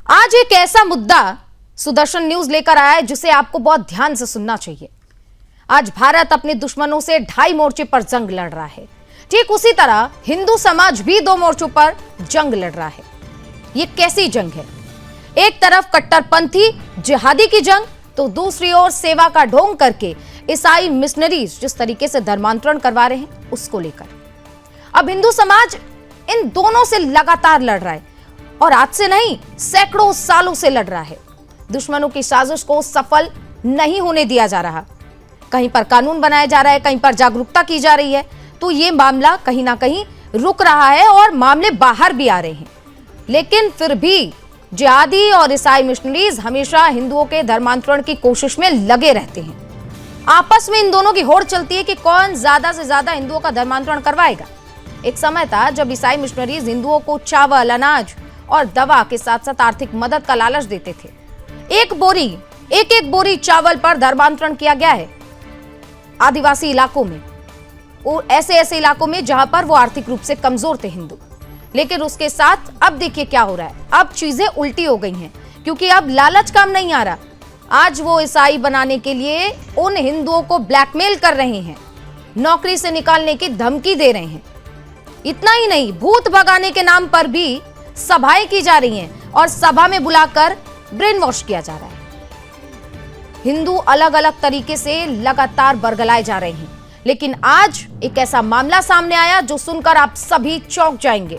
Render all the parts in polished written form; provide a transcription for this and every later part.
आज एक ऐसा मुद्दा सुदर्शन न्यूज लेकर आया है जिसे आपको बहुत ध्यान से सुनना चाहिए। आज भारत अपने दुश्मनों से 2.5 मोर्चे पर जंग लड़ रहा है। ठीक उसी तरह हिंदू समाज भी 2 मोर्चों पर जंग लड़ रहा है। ये कैसी जंग है? एक तरफ कट्टरपंथी जिहादी की जंग, तो दूसरी ओर सेवा का ढोंग करके ईसाई मिशनरीज जिस तरीके से धर्मांतरण करवा रहे हैं उसको लेकर अब हिंदू समाज इन दोनों से लगातार लड़ रहा है और आज से नहीं, सैकड़ों सालों से लड़ रहा है। दुश्मनों की साजिश को सफल नहीं होने दिया जा रहा। कहीं पर कानून बनाया जा रहा है, कहीं पर जागरूकता की जा रही है, तो ये मामला कहीं ना कहीं रुक रहा है और मामले बाहर भी आ रहे हैं। लेकिन फिर भी जिहादी और ईसाई मिशनरीज हमेशा हिंदुओं के धर्मांतरण की कोशिश में लगे रहते हैं। आपस में इन दोनों की होड़ चलती है कि कौन ज्यादा से ज्यादा हिंदुओं का धर्मांतरण करवाएगा। एक समय था जब ईसाई मिशनरीज हिंदुओं को चावल, अनाज और दवा के साथ साथ आर्थिक मदद का लालच देते थे। एक बोरी चावल पर धर्मांतरण किया गया है आदिवासी इलाकों में, और ऐसे इलाकों में जहां पर वो आर्थिक रूप से कमजोर थे हिंदू। लेकिन उसके साथ अब देखिए क्या हो रहा है। अब चीजें उल्टी हो गई हैं, क्योंकि अब लालच काम नहीं आ रहा। आज वो ईसाई बनाने के लिए उन हिंदुओं को ब्लैकमेल कर रहे हैं, नौकरी से निकालने की धमकी दे रहे हैं। इतना ही नहीं, भूत भगाने के नाम पर भी सभाएं की जा रही हैं और सभा में बुलाकर ब्रेन वॉश किया जा रहा है। हिंदू अलग अलग तरीके से लगातार बरगलाए जा रहे हैं। लेकिन आज एक ऐसा मामला सामने आया जो सुनकर आप सभी चौंक जाएंगे,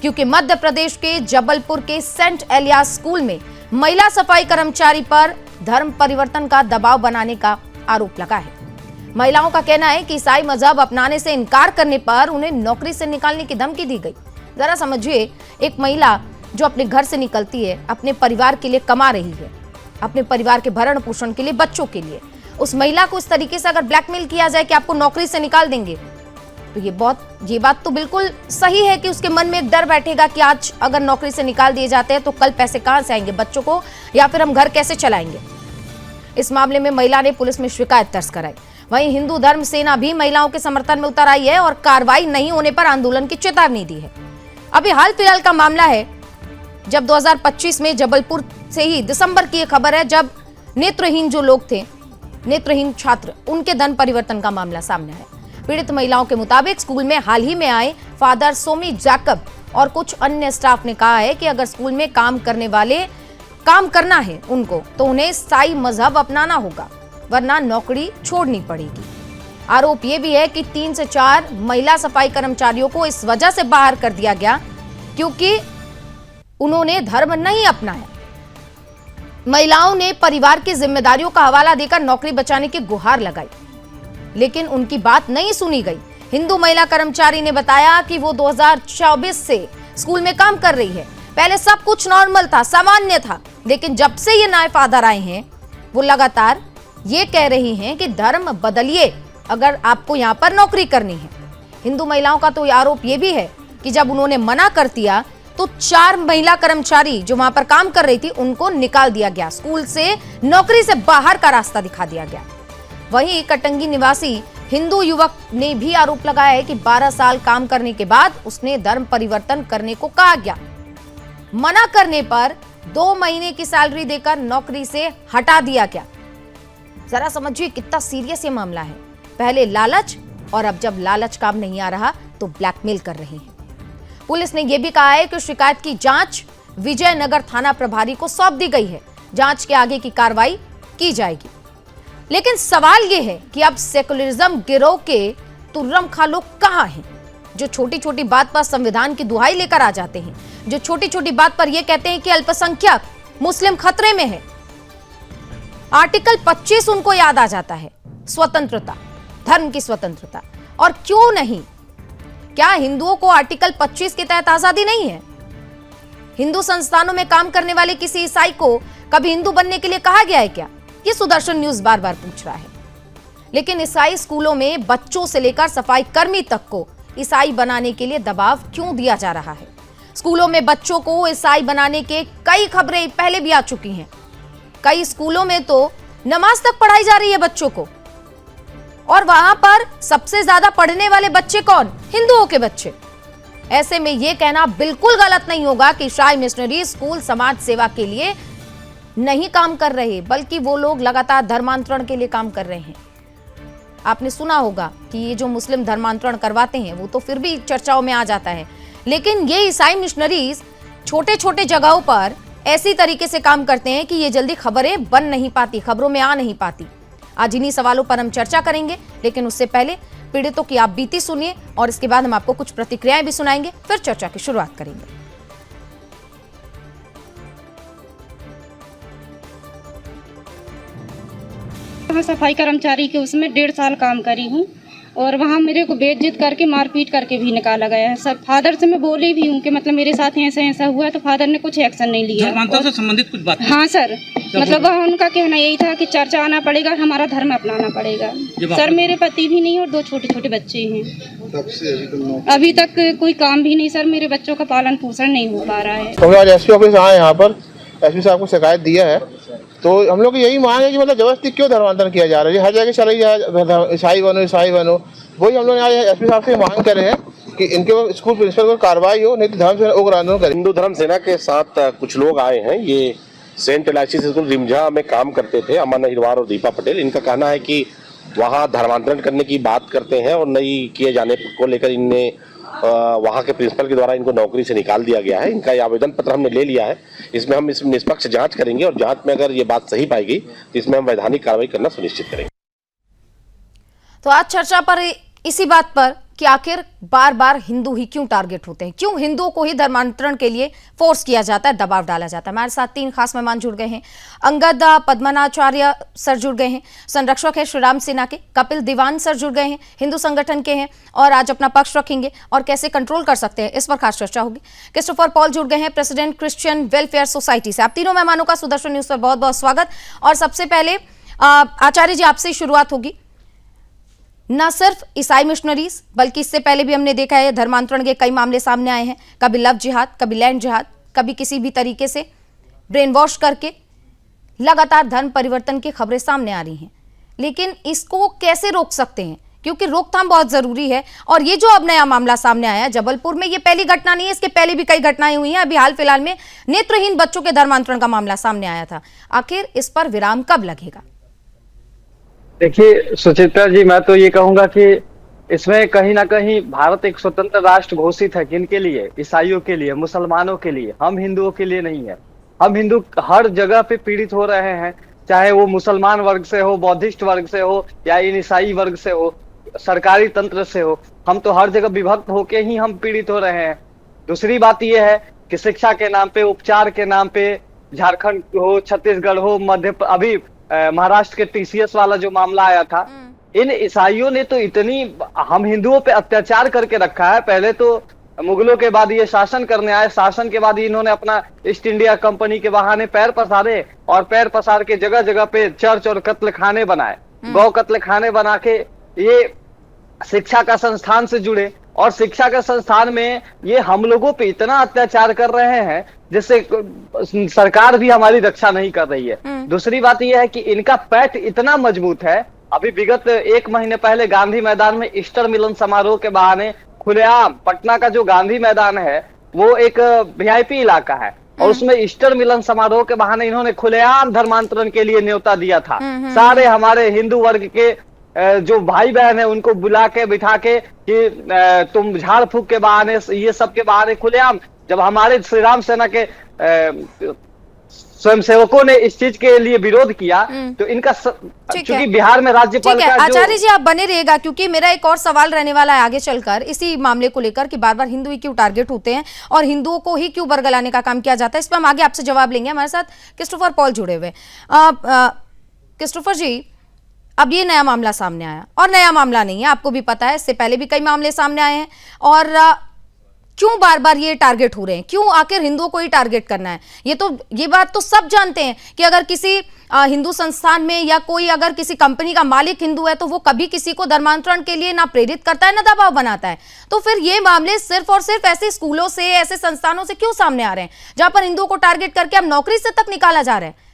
क्योंकि मध्य प्रदेश के जबलपुर के सेंट एलियास स्कूल में महिला सफाई कर्मचारी पर धर्म परिवर्तन का दबाव बनाने का आरोप लगा है। महिलाओं का कहना है कि ईसाई मजहब अपनाने से इनकार करने पर उन्हें नौकरी से निकालने की धमकी दी गई। जरा समझिए, एक महिला जो अपने घर से निकलती है, अपने परिवार के लिए कमा रही है, अपने परिवार के भरण पोषण के लिए, बच्चों के लिए, उस महिला को इस तरीके से अगर ब्लैकमेल किया जाए कि आपको नौकरी से निकाल देंगे, तो ये बात तो बिल्कुल सही है कि उसके मन में एक डर बैठेगा कि आज अगर नौकरी से निकाल दिए जाते हैं तो कल पैसे कहां से आएंगे बच्चों को, या फिर हम घर कैसे चलाएंगे। इस मामले में महिला ने पुलिस में शिकायत दर्ज कराई। वहीं हिंदू धर्म सेना भी महिलाओं के समर्थन में उतर आई है और कार्रवाई नहीं होने पर आंदोलन की चेतावनी दी है। अभी हाल फिलहाल का मामला है जब 2025 में जबलपुर से ही दिसंबर की खबर है, जब नेत्रहीन जो लोग थे, नेत्रहीन छात्र, उनके धर्म परिवर्तन का मामला सामने आया। पीड़ित महिलाओं के मुताबिक स्कूल में हाल ही में आए फादर सोमी जैकब और कुछ अन्य स्टाफ ने कहा है कि अगर स्कूल में काम करना है उनको, तो उन्हें ईसाई मजहब अपनाना होगा, वरना नौकरी छोड़नी पड़ेगी। आरोप यह भी है कि 3 से 4 महिला सफाई कर्मचारियों को इस वजह से बाहर कर दिया गया क्योंकि उन्होंने धर्म नहीं अपनाया। महिलाओं ने परिवार की जिम्मेदारियों का हवाला देकर नौकरी बचाने की गुहार लगाई, लेकिन उनकी बात नहीं सुनी गई। हिंदू महिला कर्मचारी ने बताया कि वो 2024 से स्कूल में काम कर रही है। पहले सब कुछ नॉर्मल था, सामान्य था, लेकिन जब से ये नए फादर आए हैं वो लगातार ये कह रही हैं कि धर्म बदलिए अगर आपको यहाँ पर नौकरी करनी है। हिंदू महिलाओं का तो आरोप ये भी है कि जब उन्होंने मना कर दिया तो 4 महिला कर्मचारी जो वहां पर काम कर रही थी उनको निकाल दिया गया, स्कूल से नौकरी से बाहर का रास्ता दिखा दिया गया। वहीं कटंगी निवासी हिंदू युवक ने भी आरोप लगाया है कि 12 साल काम करने के बाद उसने धर्म परिवर्तन करने को कहा गया। मना करने पर 2 महीने की सैलरी देकर नौकरी से हटा दिया गया। जरा समझिए कितना सीरियस ये मामला है। पहले लालच, और अब जब लालच काम नहीं आ रहा तो ब्लैकमेल कर रहे हैं। पुलिस ने यह भी कहा है कि शिकायत की जांच विजयनगर थाना प्रभारी को सौंप दी गई है। जांच के आगे की कार्रवाई की जाएगी। लेकिन सवाल यह है कि अब सेकुलरिज्म गिरोह के तुर्रम खा लोग कहां हैं, जो छोटी छोटी बात पर संविधान की दुहाई लेकर आ जाते हैं, जो छोटी छोटी बात पर यह कहते हैं कि अल्पसंख्यक मुस्लिम खतरे में है। आर्टिकल 25 उनको याद आ जाता है, स्वतंत्रता, धर्म की स्वतंत्रता। और क्यों नहीं, क्या हिंदुओं को आर्टिकल 25 के तहत आजादी नहीं है? हिंदू संस्थानों में काम करने वाले किसी ईसाई को कभी हिंदू बनने के लिए कहा गया है क्या? ये सुदर्शन न्यूज बार बार पूछ रहा है। लेकिन ईसाई स्कूलों में बच्चों से लेकर सफाई कर्मी तक को ईसाई बनाने के लिए दबाव क्यों दिया जा रहा है? स्कूलों में बच्चों को ईसाई बनाने के कई खबरें पहले भी आ चुकी हैं। कई स्कूलों में तो नमाज तक पढ़ाई जा रही है बच्चों को, और वहां पर सबसे ज्यादा पढ़ने वाले बच्चे कौन? हिंदुओं के बच्चे। ऐसे में यह कहना बिल्कुल गलत नहीं होगा कि ईसाई मिशनरी स्कूल समाज सेवा के लिए नहीं काम कर रहे, बल्कि वो लोग लगातार धर्मांतरण के लिए काम कर रहे हैं। आपने सुना होगा कि ये जो मुस्लिम धर्मांतरण करवाते हैं वो तो फिर भी चर्चाओं में आ जाता है, लेकिन ये ईसाई मिशनरीज छोटे छोटे जगहों पर ऐसी तरीके से काम करते हैं कि ये जल्दी खबरें बन नहीं पाती, खबरों में आ नहीं पाती। आज इन्हीं सवालों पर हम चर्चा करेंगे, लेकिन उससे पहले पीड़ितों की आप बीती सुनिए और इसके बाद हम आपको कुछ प्रतिक्रियाएं भी सुनाएंगे, फिर चर्चा की शुरुआत करेंगे। सफाई कर्मचारी के उसमें 1.5 साल काम करी हूँ और वहाँ मेरे को बेइज्जत करके मारपीट करके भी निकाला गया है। सर फादर से मैं बोली भी हूँ कि मतलब मेरे साथ ऐसा ऐसा हुआ है, तो फादर ने कुछ एक्शन नहीं लिया। धर्मांतरण से संबंधित कुछ बात? हाँ सर, मतलब वहाँ उनका कहना यही था कि चर्चा आना पड़ेगा, हमारा धर्म अपनाना पड़ेगा। सर मेरे पति भी नहीं और 2 छोटे छोटे बच्चे हैं। अभी तक कोई काम भी नहीं सर, मेरे बच्चों का पालन पोषण नहीं हो पा रहा है। तो हम आज एसपी ऑफिस आए, यहाँ पर एसपी साहब को शिकायत दिया है, तो हम लोग की यही मांग है कि मतलब जबरदस्ती क्यों धर्मांतरण किया जा रहा है। हर जगह चली जाए ईसाई बनो, वही हम लोग आज एसपी साहब से मांग कर रहे हैं कि इनके स्कूल प्रिंसिपल पर कार्रवाई हो, नहीं तो धर्म सेना उग्र आंदोलन करें। हिंदू धर्म सेना के साथ कुछ लोग आए हैं। ये सेंट एलाइसी स्कूल रिमझा में काम करते थे, अमन अहिरवार और दीपा पटेल। इनका कहना है कि वहाँ धर्मांतरण करने की बात करते हैं और नहीं किए जाने को लेकर इनने वहाँ के प्रिंसिपल के द्वारा इनको नौकरी से निकाल दिया गया है। इनका ये आवेदन पत्र हमने ले लिया है, इसमें हम इसमें निष्पक्ष जांच करेंगे और जांच में अगर ये बात सही पाएगी तो इसमें हम वैधानिक कार्रवाई करना सुनिश्चित करेंगे। तो आज चर्चा पर इसी बात पर कि आखिर बार बार हिंदू ही क्यों टारगेट होते हैं, क्यों हिंदुओं को ही धर्मांतरण के लिए फोर्स किया जाता है, दबाव डाला जाता है। हमारे साथ 3 खास मेहमान जुड़ गए हैं। अंगद पद्मनाचार्य सर जुड़ गए हैं, संरक्षक है श्रीराम सेना के। कपिल दीवान सर जुड़ गए हैं, हिंदू संगठन के हैं और आज अपना पक्ष रखेंगे और कैसे कंट्रोल कर सकते हैं इस पर खास चर्चा होगी। क्रिस्टोफर पॉल जुड़ गए हैं, प्रेसिडेंट क्रिश्चियन वेलफेयर सोसाइटी से। आप तीनों मेहमानों का सुदर्शन न्यूज पर बहुत बहुत स्वागत। और सबसे पहले आचार्य जी आपसे शुरुआत होगी। न सिर्फ ईसाई मिशनरीज बल्कि इससे पहले भी हमने देखा है धर्मांतरण के कई मामले सामने आए हैं। कभी लव जिहाद, कभी लैंड जिहाद, कभी किसी भी तरीके से ब्रेन वॉश करके लगातार धर्म परिवर्तन की खबरें सामने आ रही हैं। लेकिन इसको कैसे रोक सकते हैं, क्योंकि रोकथाम बहुत जरूरी है। और ये जो अब नया मामला सामने आया है जबलपुर में, ये पहली घटना नहीं है, इसके पहले भी कई घटनाएं हुई हैं। अभी हाल फिलहाल में नेत्रहीन बच्चों के धर्मांतरण का मामला सामने आया था। आखिर इस पर विराम कब लगेगा? देखिए सुचित्रा जी, मैं तो ये कहूंगा कि इसमें कहीं ना कहीं भारत एक स्वतंत्र राष्ट्र घोषित है। किनके लिए? ईसाइयों के लिए, मुसलमानों के लिए। हम हिंदुओं के लिए नहीं है। हम हिंदू हर जगह पे पीड़ित हो रहे हैं, चाहे वो मुसलमान वर्ग से हो, बौद्धिस्ट वर्ग से हो या इन ईसाई वर्ग से हो, सरकारी तंत्र से हो। हम तो हर जगह विभक्त होके ही हम पीड़ित हो रहे हैं। दूसरी बात यह है कि शिक्षा के नाम पे, उपचार के नाम पे, झारखंड हो, छत्तीसगढ़ हो, अभी महाराष्ट्र के टीसीएस वाला जो मामला आया था, इन ईसाइयों ने तो इतनी हम हिंदुओं पे अत्याचार करके रखा है। पहले तो मुगलों के बाद ये शासन करने आए, शासन के बाद इन्होंने अपना ईस्ट इंडिया कंपनी के बहाने पैर पसारे और पैर पसार के जगह जगह पे चर्च और कत्ल खाने बनाए, गौ कत्ल खाने बना के ये शिक्षा का संस्थान से जुड़े और शिक्षा के संस्थान में ये हम लोगों पे इतना अत्याचार कर रहे हैं जिससे सरकार भी हमारी रक्षा नहीं कर रही है। दूसरी बात यह है कि इनका पैठ इतना मजबूत है। अभी विगत 1 महीने पहले गांधी मैदान में ईस्टर मिलन समारोह के बहाने खुलेआम, पटना का जो गांधी मैदान है वो एक वीआईपी इलाका है और उसमें ईस्टर मिलन समारोह के बहाने इन्होंने खुलेआम धर्मांतरण के लिए न्योता दिया था। सारे हमारे हिंदू वर्ग के जो भाई बहन है उनको बुला के बिठा के कि तुम झाड़ फूक के बहाने, ये सब के बहाने खुलेआम, जब हमारे श्री राम सेना के स्वयंसेवकों ने इस चीज के लिए विरोध किया तो इनका चूंकि बिहार में राज्यपाल का आचार्य जी आप बने रहिएगा, क्योंकि मेरा एक और सवाल रहने वाला है आगे चलकर इसी मामले को लेकर कि बार बार हिंदू ही क्यों टारगेट होते हैं और हिंदुओं को ही क्यों बरगलाने का काम किया जाता है। इस पर हम आगे आपसे जवाब लेंगे। हमारे साथ क्रिस्टोफर पॉल जुड़े हुए। क्रिस्टोफर जी, अब ये नया मामला सामने आया और नया मामला नहीं है, आपको भी पता है, इससे पहले भी कई मामले सामने आए हैं। और क्यों बार बार ये टारगेट हो रहे हैं, क्यों आखिर हिंदुओं को ही टारगेट करना है? ये बात तो सब जानते हैं कि अगर किसी हिंदू संस्थान में या कोई अगर किसी कंपनी का मालिक हिंदू है तो वो कभी किसी को धर्मांतरण के लिए ना प्रेरित करता है ना दबाव बनाता है। तो फिर ये मामले सिर्फ और सिर्फ ऐसे स्कूलों से, ऐसे संस्थानों से क्यों सामने आ रहे हैं जहां पर हिंदुओं को टारगेट करके अब नौकरी से तक निकाला जा रहा है?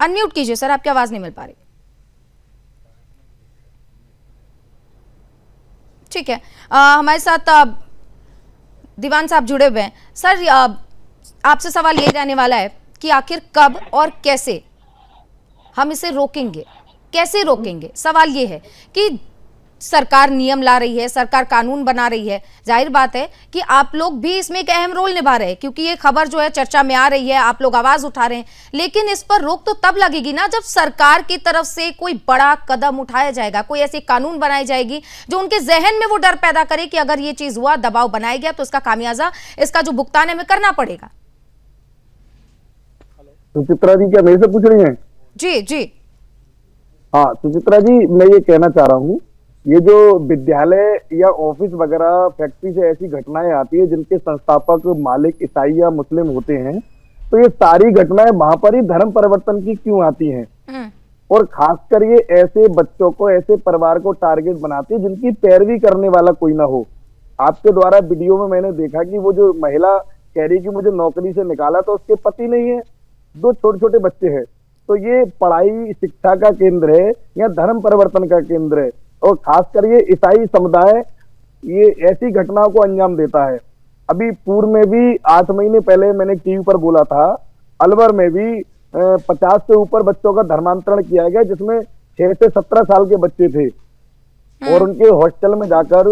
अनम्यूट कीजिए सर, आपकी आवाज नहीं मिल पा रही। ठीक है, हमारे साथ दीवान साहब जुड़े हुए हैं। सर, आपसे सवाल ये रहने वाला है कि आखिर कब और कैसे हम इसे रोकेंगे, कैसे रोकेंगे? सवाल ये है कि सरकार नियम ला रही है, सरकार कानून बना रही है, जाहिर बात है कि आप लोग भी इसमें एक अहम रोल निभा रहे हैं, क्योंकि ये खबर जो है चर्चा में आ रही है, आप लोग आवाज उठा रहे हैं। लेकिन इस पर रोक तो तब लगेगी ना जब सरकार की तरफ से कोई बड़ा कदम उठाया जाएगा, कोई ऐसी कानून बनाई जाएगी जो उनके जहन में वो डर पैदा करे कि अगर ये चीज हुआ, दबाव बनाया गया, तो इसका खामियाजा, इसका जो भुगतान है हमें करना पड़ेगा। सुचित्रा जी, क्या मेरे से पूछ रही हैं? जी जी। हाँ सुचित्रा जी, मैं ये कहना चाह रहा हूँ, ये जो विद्यालय या ऑफिस वगैरह फैक्ट्री से ऐसी घटनाएं आती है जिनके संस्थापक मालिक ईसाई या मुस्लिम होते हैं, तो ये सारी घटनाएं वहां पर ही धर्म परिवर्तन की क्यों आती हैं? और खासकर ये ऐसे बच्चों को, ऐसे परिवार को टारगेट बनाती है जिनकी पैरवी करने वाला कोई ना हो। आपके द्वारा वीडियो में मैंने देखा कि वो जो महिला कह रही कि मुझे नौकरी से निकाला, तो उसके पति नहीं है, 2 छोटे छोटे बच्चे हैं। तो ये पढ़ाई शिक्षा का केंद्र है या धर्म परिवर्तन का केंद्र है? और खासकर ये ईसाई समुदाय ये ऐसी घटनाओं को अंजाम देता है। अभी पूर्व में भी 8 महीने पहले मैंने टीवी पर बोला था, अलवर में भी 50 से ऊपर बच्चों का धर्मांतरण किया गया, जिसमें 6 से 17 साल के बच्चे थे। और उनके हॉस्टल में जाकर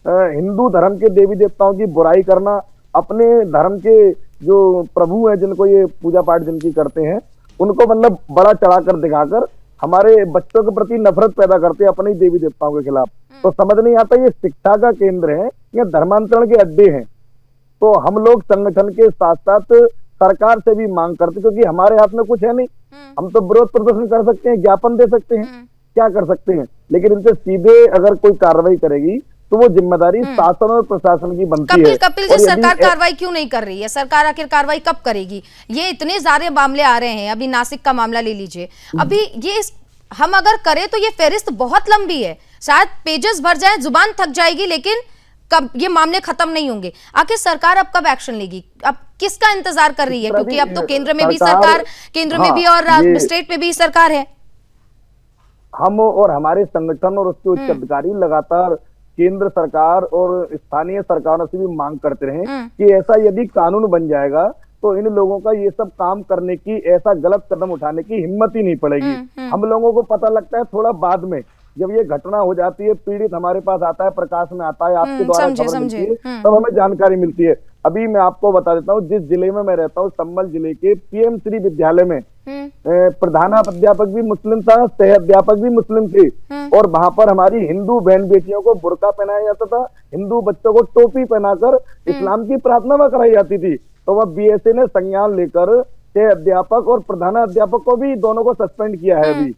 हिंदू धर्म के देवी देवताओं की बुराई करना, अपने धर्म के जो प्रभु हैं जिनको ये पूजा पाठ जिनकी करते हैं, उनको मतलब बड़ा चढ़ाकर दिखाकर हमारे बच्चों के प्रति नफरत पैदा करते हैं अपने देवी देवताओं के खिलाफ। तो समझ नहीं आता ये शिक्षा का केंद्र है या धर्मांतरण के अड्डे हैं। तो हम लोग संगठन के साथ साथ सरकार से भी मांग करते, क्योंकि हमारे हाथ में कुछ है नहीं। हम तो विरोध प्रदर्शन कर सकते हैं, ज्ञापन दे सकते हैं, क्या कर सकते हैं, लेकिन इनसे सीधे अगर कोई कार्रवाई करेगी तो वो जिम्मेदारी शासन और प्रशासन की बनती है। कपिल जी, सरकार कार्रवाई क्यों नहीं कर रही है? सरकार आखिर कार्रवाई कब करेगी? ये इतने सारे मामले आ रहे हैं, अभी नासिक का मामला ले लीजिए, अभी ये हम अगर करें तो ये फहरिस्त बहुत लंबी है, शायद पेजेस भर जाए, जुबान थक जाएगी, लेकिन कब ये मामले खत्म नहीं होंगे। आखिर सरकार अब कब एक्शन लेगी? अब किसका इंतजार कर रही है? क्योंकि अब तो केंद्र में भी सरकार, केंद्र में भी और स्टेट में भी सरकार है। हम और हमारे संगठन और उसके उच्च अधिकारी लगातार केंद्र सरकार और स्थानीय सरकारों से भी मांग करते रहे कि ऐसा यदि कानून बन जाएगा तो इन लोगों का ये सब काम करने की, ऐसा गलत कदम उठाने की हिम्मत ही नहीं पड़ेगी। हम लोगों को पता लगता है थोड़ा बाद में, जब ये घटना हो जाती है, पीड़ित हमारे पास आता है, प्रकाश में आता है, आपके द्वारा खबर मिलती है, तब हमें जानकारी मिलती है। अभी मैं आपको बता देता हूँ, जिस जिले में मैं रहता हूँ, संभल जिले के पीएम श्री विद्यालय में प्रधानाध्यापक भी मुस्लिम था, सह अध्यापक भी मुस्लिम थे, और वहां पर हमारी हिंदू बहन बेटियों को बुर्का पहनाया जाता था, हिंदू बच्चों को टोपी पहनाकर इस्लाम की प्रार्थना कराई जाती थी। तो वह बीएसए ने संज्ञान लेकर सह अध्यापक और प्रधानाध्यापक को भी, दोनों को सस्पेंड किया है अभी,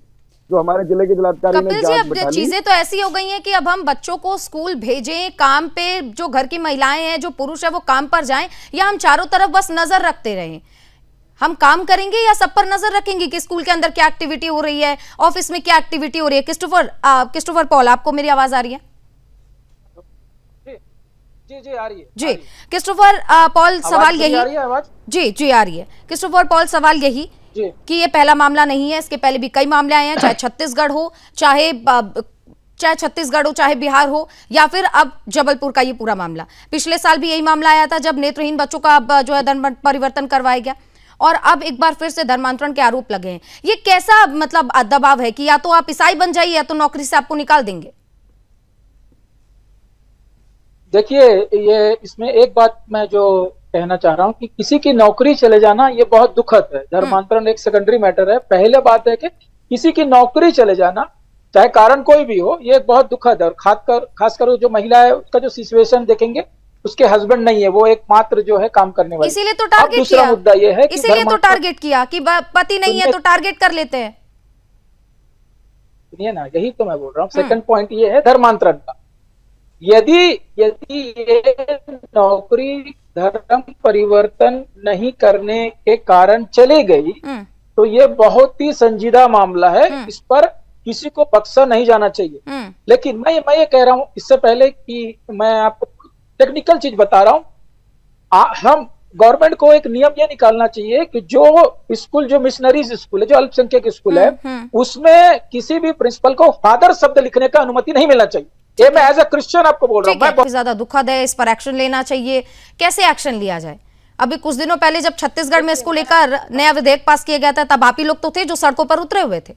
जो हमारे जिले के जिलाधिकारी ने जांच बैठा ली। चीजें तो ऐसी हो गई हैं कि अब हम बच्चों को स्कूल भेजें, काम पे जो घर की महिलाएं हैं, जो पुरुष है, वो काम पर जाएं, या हम चारों तरफ बस नजर रखते रहें? हम काम करेंगे या सब पर नजर रखेंगे कि स्कूल के अंदर क्या एक्टिविटी हो रही है, ऑफिस में क्या एक्टिविटी हो रही है? क्रिस्टोफर पॉल, आपको मेरी आवाज आ रही है? जी आ रही है जी। क्रिस्टोफर पॉल, सवाल यही, जी आ रही है। क्रिस्टोफर पॉल, सवाल यही कि ये पहला मामला नहीं है, इसके पहले भी कई मामले आए हैं, चाहे छत्तीसगढ़ हो, चाहे बिहार हो, या फिर अब जबलपुर का ये पूरा मामला। पिछले साल भी यही मामला आया था जब नेत्रहीन बच्चों का जो है धर्म परिवर्तन करवाया गया, और अब एक बार फिर से धर्मांतरण के आरोप लगे हैं। ये कैसा मतलब दबाव है कि या तो आप ईसाई बन जाइए या तो नौकरी से आपको निकाल देंगे? देखिए, ये इसमें एक बात मैं जो कहना चाह रहा हूँ कि किसी की नौकरी चले जाना ये बहुत दुखद है। धर्मांतरण एक सेकेंडरी मैटर है। पहले बात है कि किसी की नौकरी चले जाना, चाहे कारण कोई भी हो, ये बहुत दुखद है। और खासकर जो महिला है, उसका जो सिचुएशन देखेंगे, उसके हस्बैंड नहीं है, वो एकमात्र जो है काम करने वाली। इसीलिए तो टारगेट किया। दूसरा मुद्दा ये है, इसीलिए तो टारगेट किया कि पति नहीं है तो टारगेट कर लेते हैं। सुनिए ना, यही तो मैं बोल रहा हूँ। सेकंड पॉइंट ये है धर्मांतरण का। यदि ये नौकरी धर्म परिवर्तन नहीं करने के कारण चले गई तो ये बहुत ही संजीदा मामला है। इस पर किसी को बख्शा नहीं जाना चाहिए। लेकिन मैं ये कह रहा हूं, इससे पहले कि मैं आपको टेक्निकल चीज बता रहा हूं, हम गवर्नमेंट को एक नियम ये निकालना चाहिए कि जो स्कूल, जो मिशनरीज स्कूल है, जो अल्पसंख्यक स्कूल है, उसमें किसी भी प्रिंसिपल को फादर शब्द लिखने का अनुमति नहीं मिलना चाहिए। ये मैं एज ए क्रिश्चियन आपको बोल रहा ठीक है, हूँ। काफी ज्यादा दुखद है, इस पर एक्शन लेना चाहिए। कैसे एक्शन लिया जाए? अभी कुछ दिनों पहले जब छत्तीसगढ़ में इसको लेकर नया विधेयक पास किया गया था, तब आप ही लोग तो थे जो सड़कों पर उतरे हुए थे।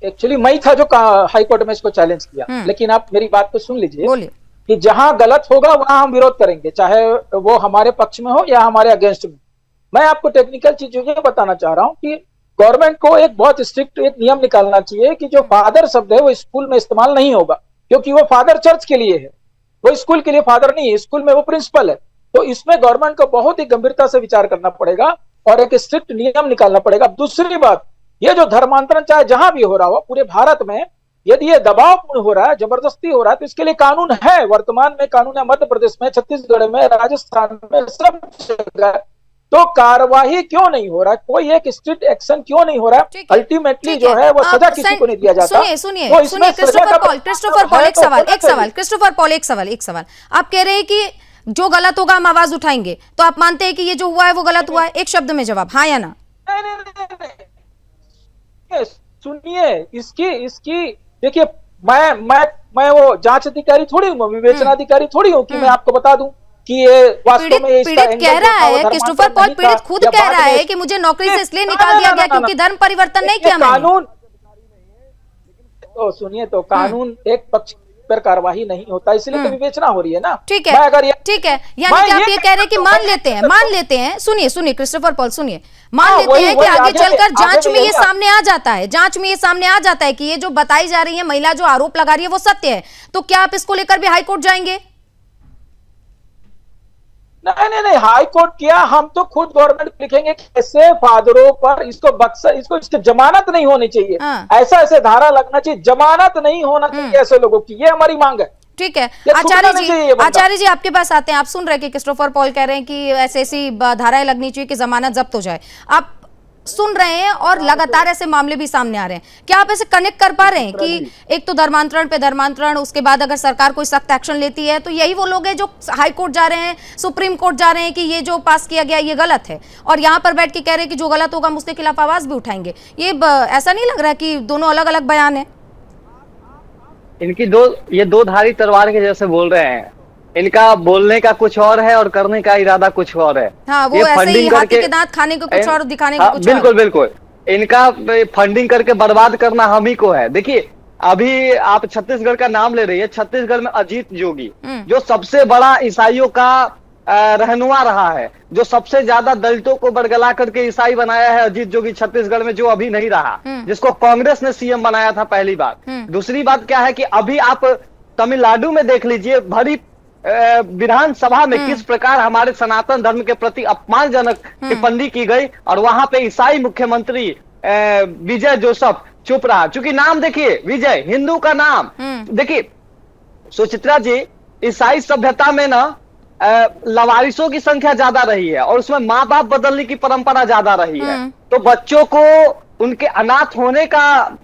एक्चुअली मैं था जो हाई कोर्ट में इसको चैलेंज किया, लेकिन आप मेरी बात को सुन लीजिए बोलिए। कि जहां गलत होगा वहां हम विरोध करेंगे, चाहे वो हमारे पक्ष में हो या हमारे अगेंस्ट में। मैं आपको टेक्निकल चीजों ये बताना चाह रहा हूं कि गवर्नमेंट को एक बहुत स्ट्रिक्ट एक नियम निकालना चाहिए कि जो फादर शब्द है वो स्कूल में इस्तेमाल नहीं होगा, क्योंकि वो फादर चर्च के लिए है, वो स्कूल के लिए फादर नहीं है, स्कूल में वो प्रिंसिपल है। तो इसमें गवर्नमेंट को बहुत ही गंभीरता से विचार करना पड़ेगा और एक स्ट्रिक्ट नियम निकालना पड़ेगा। दूसरी बात, ये जो धर्मांतरण चाहे जहां भी हो रहा हो पूरे भारत में, यदि ये दबावपूर्ण हो रहा है, जबरदस्ती हो रहा है, तो इसके लिए कानून है, वर्तमान में कानून है, मध्य प्रदेश में, छत्तीसगढ़ में, राजस्थान में, सब जगह। तो कार्रवाई क्यों नहीं हो रहा है, कोई एक स्ट्रिक्ट एक्शन क्यों नहीं हो रहा है? अल्टीमेटली जो है वो सजा किसी को नहीं दिया जाता। सुनिए क्रिस्टोफर पॉल, एक सवाल। आप कह रहे हैं कि जो गलत होगा हम आवाज उठाएंगे, तो आप मानते हैं कि ये जो हुआ है वो गलत हुआ है? एक शब्द में जवाब, हाँ या ना? नहीं, सुनिए, इसकी देखिए, मैं वो जांच अधिकारी थोड़ी हूँ, विवेचनाधिकारी थोड़ी हूँ कि मैं आपको बता दूं कि ये वास्तव में पीड़ित कह रहा है, क्रिस्टोफर पॉल पीड़ित खुद कह रहा है कि मुझे नौकरी से इसलिए निकाल दिया गया क्योंकि धर्म परिवर्तन नहीं किया मैंने। कानून तो सुनिए, तो कानून एक पक्ष पर कार्रवाई नहीं होता, इसलिए तो विवेचना हो रही है ना। ठीक है, ठीक है, यानी कि आप ये कह रहे हैं कि मान लेते हैं, सुनिए क्रिस्टोफर पॉल, सुनिए, मान लेते हैं कि आगे चलकर जांच में ये सामने आ जाता है कि ये जो बताई जा रही है महिला जो आरोप लगा रही है वो सत्य है, तो क्या आप इसको लेकर भी हाई कोर्ट जाएंगे? नहीं, हाई कोर्ट किया, हम तो खुद गवर्नमेंट लिखेंगे कि ऐसे फादरों पर इसको जमानत नहीं होनी चाहिए, ऐसे धारा लगना चाहिए, जमानत नहीं होना चाहिए ऐसे लोगों की, ये हमारी मांग है। ठीक है, आचार्य जी आपके पास आते हैं। आप सुन रहे हैं कि क्रिस्टोफर पॉल कह रहे हैं कि ऐसी धाराएं लगनी चाहिए कि जमानत जब्त हो जाए। आप सुन रहे हैं और लगातार ऐसे मामले भी सामने आ रहे हैं, क्या आप ऐसे कनेक्ट कर पा रहे हैं कि एक तो धर्मांतरण पे धर्मांतरण, उसके बाद अगर सरकार कोई सख्त एक्शन लेती है तो यही वो लोग हैं जो हाई कोर्ट जा रहे हैं, सुप्रीम कोर्ट जा रहे हैं कि ये जो पास किया गया ये गलत है, और यहाँ पर बैठ के कह रहे हैं कि जो गलत होगा हम उसके खिलाफ आवाज भी उठाएंगे? ये ऐसा नहीं लग रहा कि दोनों अलग अलग बयान है? इनकी ये दो धारी तलवार के जैसे बोल रहे हैं, इनका बोलने का कुछ और है और करने का इरादा कुछ और है। हाँ, वो ऐसे ही हाथी के दांत खाने को कुछ और, दिखाने को कुछ और। बिल्कुल, इनका फंडिंग करके बर्बाद करना हम ही को है। देखिए, अभी आप छत्तीसगढ़ का नाम ले रही है, छत्तीसगढ़ में अजीत जोगी जो सबसे बड़ा ईसाइयों का रहनुमा रहा है, जो सबसे ज्यादा दलितों को बरगला करके ईसाई बनाया है, अजीत जोगी छत्तीसगढ़ में, जो अभी नहीं रहा, जिसको कांग्रेस ने सीएम बनाया था, पहली बात। दूसरी बात क्या है कि अभी आप तमिलनाडु में देख लीजिए, भरी विधानसभा में किस प्रकार हमारे सनातन धर्म के प्रति अपमानजनक टिप्पणी की गई, और वहां पे ईसाई मुख्यमंत्री विजय जोसेफ चुप रहा। चूंकि नाम देखिए, विजय हिंदू का नाम। देखिए सुचित्रा जी, ईसाई सभ्यता में ना लवारिसों की संख्या ज्यादा रही है और उसमें माँ बाप बदलने की परंपरा ज्यादा रही है, तो बच्चों को उनके अनाथ होने का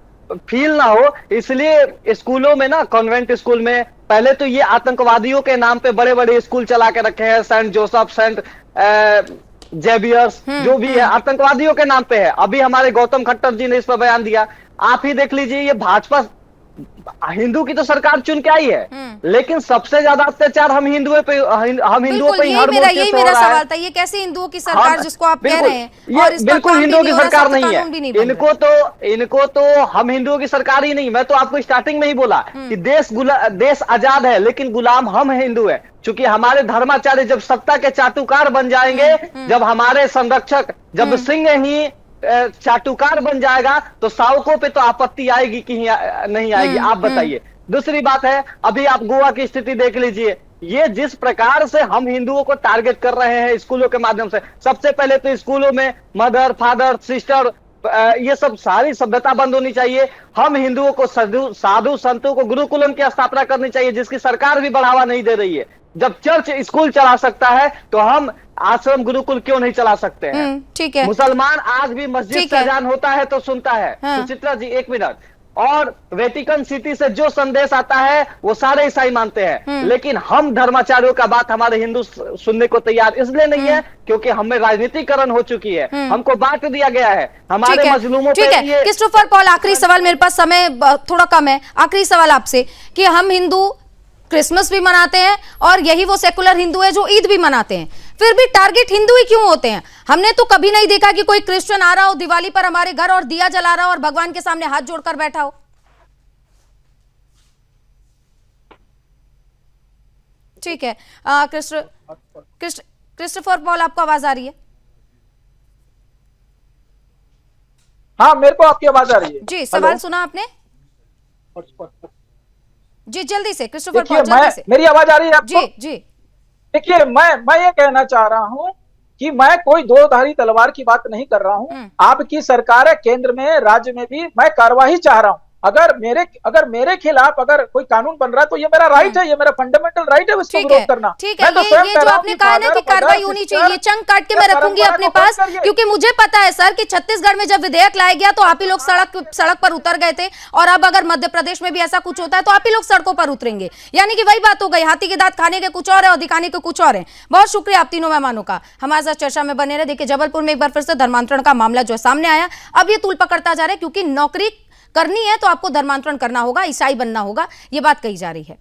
फील ना हो, इसलिए स्कूलों में ना, कॉन्वेंट स्कूल में पहले तो ये आतंकवादियों के नाम पे बड़े बड़े स्कूल चला के रखे हैं, सेंट जोसेफ, सेंट जेवियर्स, जो भी है आतंकवादियों के नाम पे है। अभी हमारे गौतम खट्टर जी ने इस पर बयान दिया। आप ही देख लीजिए, ये भाजपा हिंदू की तो सरकार चुन के आई है, लेकिन सबसे ज्यादा अत्याचार हम हिंदुओं पे ही हर मोर्चे यही मेरा सवाल था, ये कैसे हिंदुओं की सरकार जिसको आप कह रहे हैं? और बिल्कुल हिंदुओं की सरकार नहीं है, इनको तो हम हिंदुओं की सरकार ही नहीं। मैं तो आपको स्टार्टिंग में ही बोला कि देश आजाद है, लेकिन गुलाम हम हिंदू है। चूंकि हमारे धर्माचार्य जब सत्ता के चाटुकार बन जाएंगे, जब हमारे संरक्षक, जब सिंह ही चाटुकार बन जाएगा, तो सावकों पे तो आपत्ति आएगी कि नहीं आएगी? आप बताइए। दूसरी बात है, अभी आप गोवा की स्थिति देख लीजिए, ये जिस प्रकार से हम हिंदुओं को टारगेट कर रहे हैं स्कूलों के माध्यम से। सबसे पहले तो स्कूलों में मदर, फादर, सिस्टर, ये सब सारी सभ्यता बंद होनी चाहिए। हम हिंदुओं को साधु संतों को गुरुकुलम की स्थापना करनी चाहिए, जिसकी सरकार भी बढ़ावा नहीं दे रही है। जब चर्च स्कूल चला सकता है तो हम आश्रम गुरुकुल क्यों नहीं चला सकते हैं? ठीक है। मुसलमान आज भी मस्जिद से अजान होता है तो सुनता है। सुचित्रा जी, एक मिनट। और वेटिकन सिटी से जो संदेश आता है वो सारे ईसाई मानते हैं, लेकिन हम धर्माचार्यों का बात हमारे हिंदू सुनने को तैयार इसलिए नहीं है क्योंकि हमें राजनीतिकरण हो चुकी है, हमको बांट दिया गया है हमारे मजलूमों पे। ठीक है क्रिस्टोफर पॉल, आखिरी सवाल, मेरे पास समय थोड़ा कम है, आखिरी सवाल आपसे कि हम हिंदू क्रिसमस भी मनाते हैं और यही वो सेकुलर हिंदू है जो ईद भी मनाते हैं, फिर भी टारगेट हिंदू ही क्यों होते हैं? हमने तो कभी नहीं देखा कि कोई क्रिश्चियन आ रहा हो दिवाली पर हमारे घर और दिया जला रहा हो और भगवान के सामने हाथ जोड़कर बैठा हो। ठीक है, क्रिस्टोफर पॉल, आपको आवाज आ रही है? हाँ, मेरे को आपकी आवाज आ रही है जी, सवाल सुना आपने? जी जल्दी से क्रिस्टोफर पॉल, देखिए, जल्दी से। मेरी आवाज आ रही है आपको? जी जी। देखिए, मैं ये कहना चाह रहा हूं कि मैं कोई दो धारी तलवार की बात नहीं कर रहा हूं। आपकी सरकार है केंद्र में, राज्य में भी, मैं कार्यवाही चाह रहा हूं। अगर मेरे खिलाफ अगर कोई कानून बन रहा है तो ये मेरा राइट है, ये मेरा फंडामेंटल राइट है उसको विरोध करना। ठीक है, ये जो आपने कहा ना कि कार्रवाई होनी चाहिए, चंक काट के मैं रखूंगी अपने पास, क्योंकि मुझे पता है सर कि छत्तीसगढ़ में जब विधेयक लाया गया तो आप ही लोग सड़क पर उतर गए थे, और अब अगर मध्य प्रदेश में भी ऐसा कुछ होता है तो आप ही लोग सड़कों पर उतरेंगे। यानी कि वही बात हो गई, हाथी के दांत खाने के कुछ और है और दिखाने के कुछ और है। बहुत शुक्रिया आप तीनों मेहमानों का, हमारे साथ चर्चा में बने रहे। देखिए, जबलपुर में एक बार फिर से धर्मांतरण का मामला जो है सामने आया, अब ये तूल पकड़ता जा रहा है, क्योंकि नौकरी करनी है तो आपको धर्मांतरण करना होगा, ईसाई बनना होगा, ये बात कही जा रही है।